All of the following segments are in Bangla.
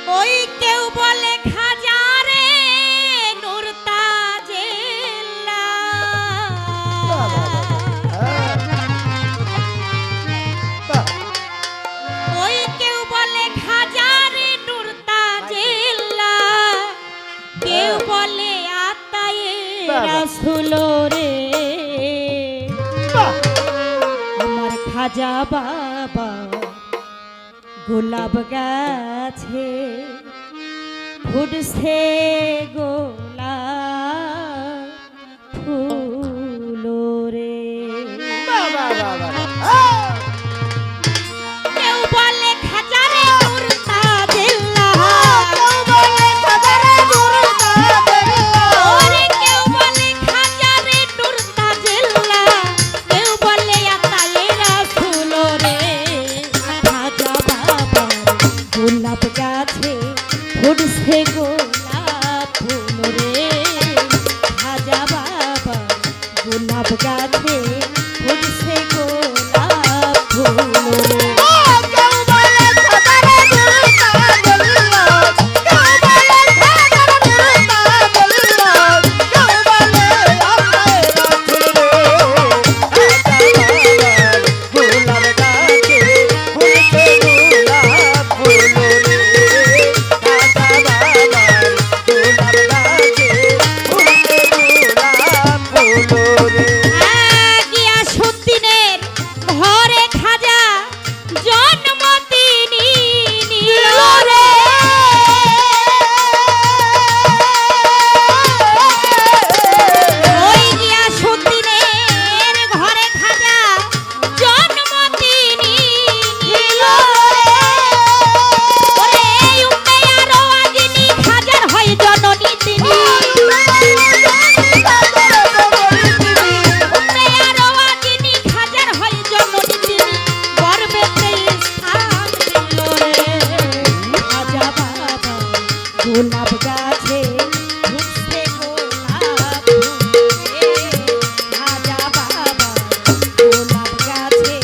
ওই কেউ বলে খাজা রে নূর তাজেল্লা, ওই কেউ বলে খাজা রে নূর তাজেল্লা, কেউ বলে আতায়ে রাসূল রে। আমার খাজা বাবা গোলাপ গাছে ফুটছে গোলাপ ফুল রে। কেউ বলে খাজা রে নূর তাজেল্লা, ওরে কেউ বলে খাজা রে নূর তাজেল্লা, কেউ বলে আতায়ে রাসূল রে। খাজা বাবা গোলাপ গাছে ফুটছে গোলাপ ফুল রে। খাজা বাবা গোলাপ গাছে ফুটছে গোলাপ ফুল রে। গিয়াসউদ্দিনের ঘরে খাজা জন্ম তিনি নিল রে। ওই গিয়াসউদ্দিনের ঘরে খাজা জন্ম তিনি নিল রে। ওরে উম্মে আরওয়াজিনী খাজার হয় জননী তিনি, গোলাপ গাছে ফুটছে গোলাপ ফুল রে। খাজা বাবা গোলাপ গাছে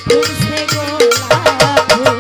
ফুটছে গোলাপ ফুল।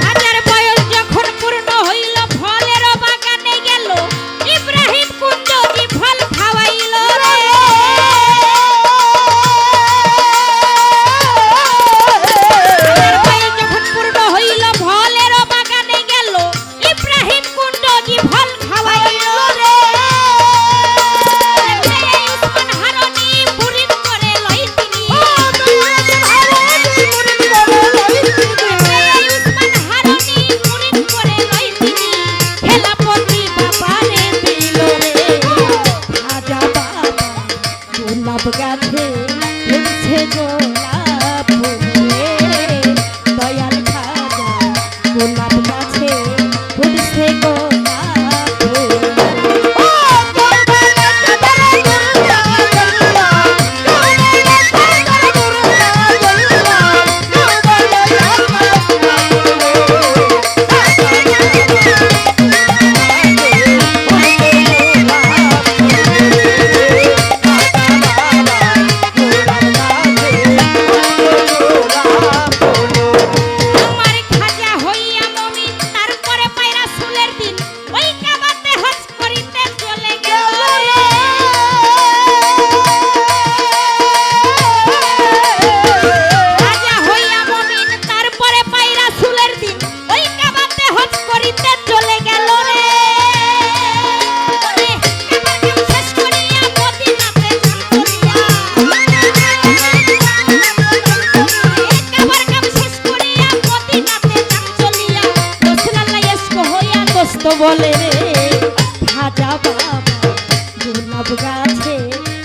হাজার বয়স যখন পূর্ণ হইল ফলের বাগানে গেল, ইব্রাহিম কুঞ্জজি ফল খাওয়াইল রে। হাজার বয়স যখন পূর্ণ হইল ফলের বাগানে গেল, ইব্রাহিম কুঞ্জজি ফল খাওয়াইল রে। উসমান হারুনি মুরিদ করে লই তিনি, উসমান হারুনি মুরিদ করে লই তিনি, খেলাপতি বাবারে দিল রে। খাজা বাবা গোলাপ গাছে ফুটছে গোলাপ ফুল রে। দয়াল খাজা গোলাপ গাছে ফুটছে গোলাপ ফুল। আমার খাজা হইয়া মুমিন তারপরে পায়রা সুলের দিন ওই কাবাতে হজ করিতে চলে গেল রে। খাজা হইয়া মুমিন তারপরে পায়রা সুলের দিন ওই কাবাতে হজ করিতে চলে গেল রে। কাবার কাম শেষ করিয়া মদিনাতে যান করিয়া, কাবার কাম শেষ করিয়া মদিনাতে যান চলিয়া, রাসূলুল্লাহ ইশক হইয়া দোস্ত বলে রে। খাজা বাবা গোলাপ গাছে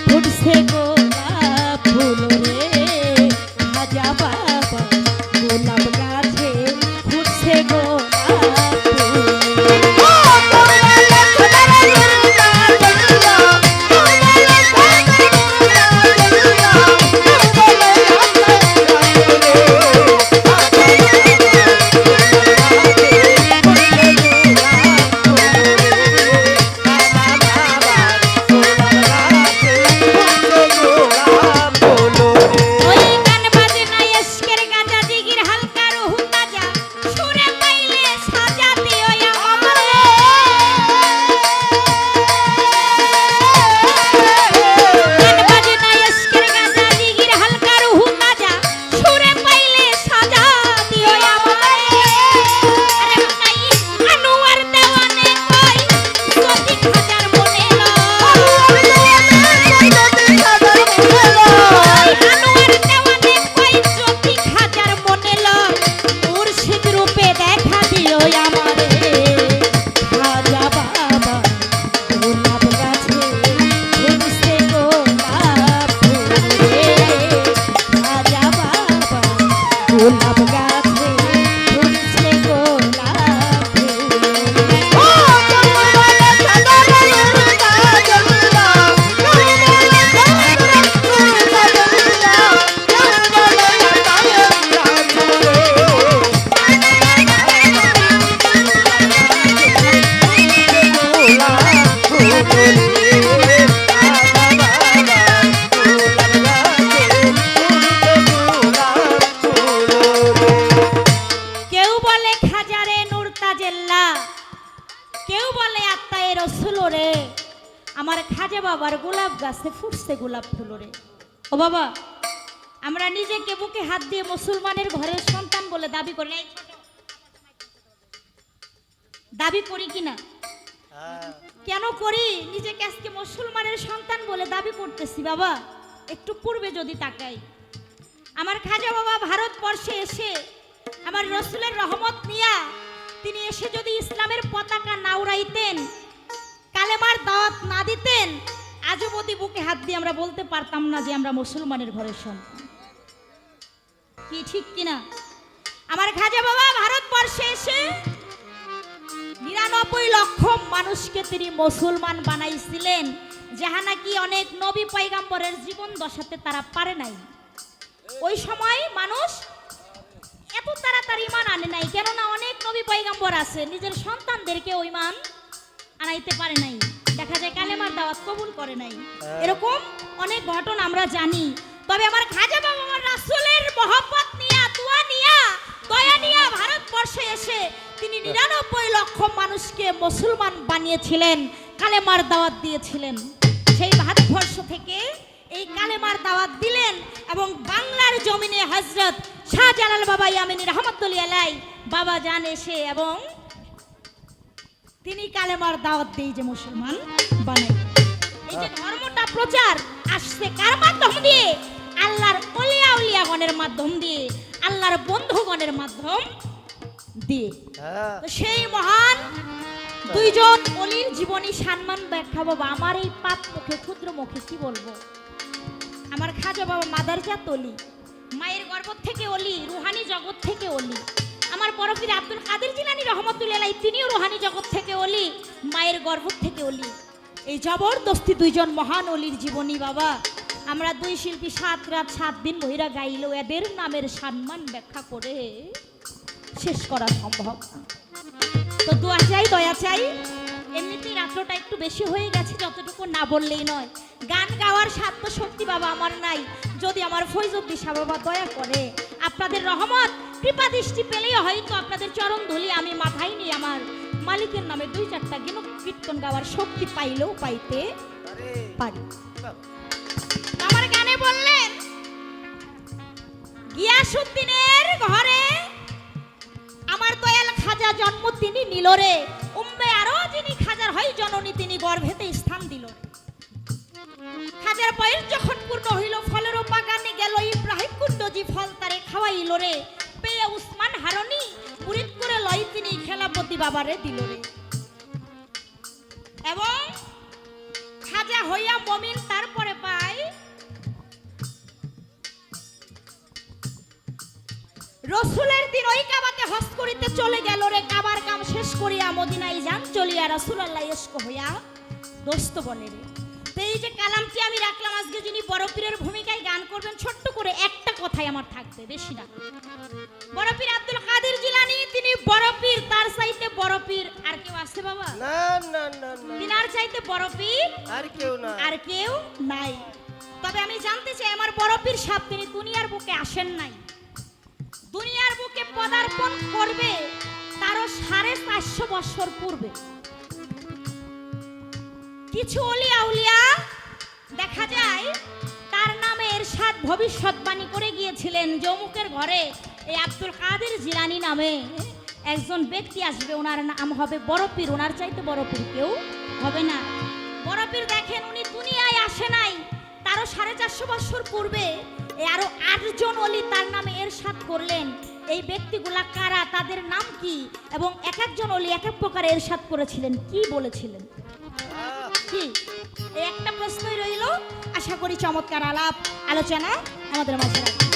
ফুটছে গোলাপ ফুল রে। খাজা বাবা গোলাপ গাছে ফুটছে গোলাপ ফুল। গোলাপ গাছে ফুটছে গোলাপ ফুল রে। ও বাবা, আমরা নিজেকে বুকে হাত দিয়ে মুসলমানের ঘরের সন্তান বলে দাবি করি না? দাবি করি কিনা? কেন করি? নিজেকে আজকে মুসলমানের সন্তান বলে দাবি করতেছি। বাবা একটু পূর্বে যদি তাকাই, আমার খাজা বাবা ভারতবর্ষে এসে আমার রসুলের রহমত নিয়া তিনি এসে যদি ইসলামের পতাকা না উড়াইতেন, কালেমার দাওয়াত না দিতেন, আজও অবধি বুকে হাত দিয়ে আমরা বলতে পারতাম না যে আমরা মুসলমানের ঘরের সন্তান। কি ঠিক কিনা? আমার খাজা বাবা ভারতবর্ষে এসে ৯৯ লক্ষ মানুষকে তিনি মুসলমান বানাইছিলেন, যাহা নাকি অনেক নবী পয়গম্বরের জীবন দশাতে তারা পারে নাই। ওই সময় মানুষ এত তাড়াতাড়ি ইমান আনে নাই, কেননা অনেক নবী পয়গম্বর আছে নিজের সন্তানদেরকে ওই মান আনাইতে পারে নাই। দেখা যায় কালেমার দাওয়াত কবুল করে নাই। এরকম অনেক ঘটনা আমরা জানি। তবে আমার খাজা বাবা আমার রাসূলের মহব্বত নিয়া, দোয়া নিয়া, দয়া নিয়া ভারতবর্ষে এসে তিনি ৯৯ লক্ষ মানুষকে মুসলমান বানিয়েছিলেন, কালেমার দাওয়াত দিয়েছিলেন। সেই ভারতবর্ষ থেকে এই কালেমার দাওয়াত দিলেন এবং বাংলার জমিনে হযরত শাহজালাল বাবা ইয়ামিনী রহমাতুল্লাহি আলাইহি বাবা জান এসে এবং তিনি কালেমার দাওয়াত দিয়ে যে মুসলমান বানাই। এই যে ধর্মটা প্রচার আসছে কার মাধ্যম দিয়ে? আল্লাহর ওলিয়া উলিয়াগণের মাধ্যম দিয়ে, আল্লাহর বন্ধুগণের মাধ্যম দিয়ে। সেই মহান দুইজন অলির জীবনী সম্মান ব্যাখ্যা বাবা আমার এই পাপ মুখে, ক্ষুদ্র মুখে কি বলবো। আমার খাজা বাবা মাদারজাত অলি, মায়ের গর্ভ থেকে অলি, রুহানি জগৎ থেকে অলি। আমার বড় পীর আব্দুল কাদের জিলানী রহমতুল্লাহ আলাইহি তিনিও রুহানি জগৎ থেকে অলি, মায়ের গর্ভ থেকে অলি। এই জবরদস্তি দুইজন মহান অলির জীবনী বাবা আমরা দুই শিল্পী ৭ রাত ৭ দিন বহিরা গাইলেও এদের নামের সম্মান ব্যাখ্যা করে শেষ করা সম্ভব না। তো দোয়া চাই, দয়া চাই। এমনিতেই রাত্রটা একটু বেশি হয়ে গেছে, যতটুকু না বললেই নয়। গান গাওয়ার সাধ্য শক্তি বাবা আমার নাই, যদি আমার ফৈজুদ্দিন শাহ বাবা দয়া করে আপনাদের রহমত কৃপা দৃষ্টি পেলেই হয়তো আপনাদের চরণ ধুলি আমি মাথায় নিয়ে আমার মালিকের নামে ২-৪টা কীর্তন গাওয়ার শক্তি পাইলেও পাইতে পারি। আমার গানে বললেন গিয়াসউদ্দিনের ঘরে আমার দয়াল খাজা জন্ম তিনি নিল রে, উম্মে আরো যিনি খাজার হয় জননী তিনি গর্ভেতে স্থান দিল। খাজার বয়স যখন পূর্ণ হইল ফলেরও বাগানে গেল ইব্রাহিম কুণ্ডজি ফল তারে খাওয়াইল রে, পেয়ে উসমান হারনি মুরিদ করে লই তিনি খেলাপতি বাবারে দিল রে। এবং খাজা হইয়া মমিন তারপরে পায় রসুলের দিন ওই কাবাতে হজ করিতে চলে গেল রে, কাবার কাম শেষ করিয়া মদিনায় যান চলিয়া রাসূলুল্লাহ ইশক হইয়া দোস্ত বলে রে। তো এই যে কালামটি আমি রাখলাম, আজকে যিনি বড় পীরের ভূমিকায় গান করবেন ছোট্ট করে একটা কথাই আমার থাকবে, বেশি না। বড় পীর আব্দুল কাদের জিলানী তিনি বড় পীর, তার চাইতে বড় পীর আর কেউ আছে বাবা? না না না, তিনার চাইতে বড় পীর আর কেউ না, আর কেউ নাই। তবে আমি জানতে চাই আমার বড় পীর সাহেব তিনি দুনিয়ার বুকে আসেন নাই, দুনিয়ার বুকে পদার্পণ করবে তারও 450 বছর পূর্বে। কিছু অলি আউলিয়া দেখা যায় তার নামে এরশাদ ভবিষ্যৎবাণী করে গিয়েছিলেন যে অমুকের ঘরে এই আব্দুল কাদের জিলানী নামে একজন ব্যক্তি আসবে, ওনার নাম হবে বড় পীর, ওনার চাইতে বড় পীর কেউ হবে না। বড় পীর দেখেন উনি দুনিয়ায় আসে নাই, তারও 450 বছর পূর্বে আরো 8 জন অলি তার নামে এরশাদ করলেন। এই ব্যক্তিগুলা কারা, তাদের নাম কি, এবং এক একজন অলি এক এক প্রকার এরশাদ করেছিলেন, কি বলেছিলেন, কি এই একটা প্রশ্নই রইল। আশা করি চমৎকার আলাপ আলোচনা আমাদের মাঝে রাখবেন।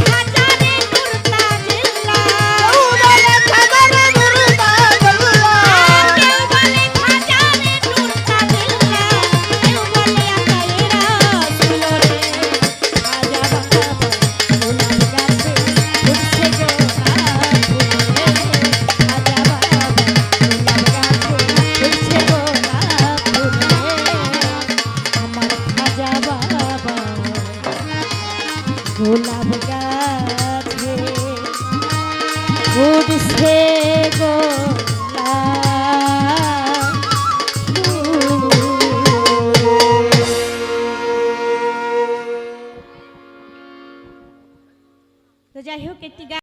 খাজা রে নুরতা জিল্লা গোলাপ গাছে উঠছে গোলাপ ফুল। তো যাই হোক একটি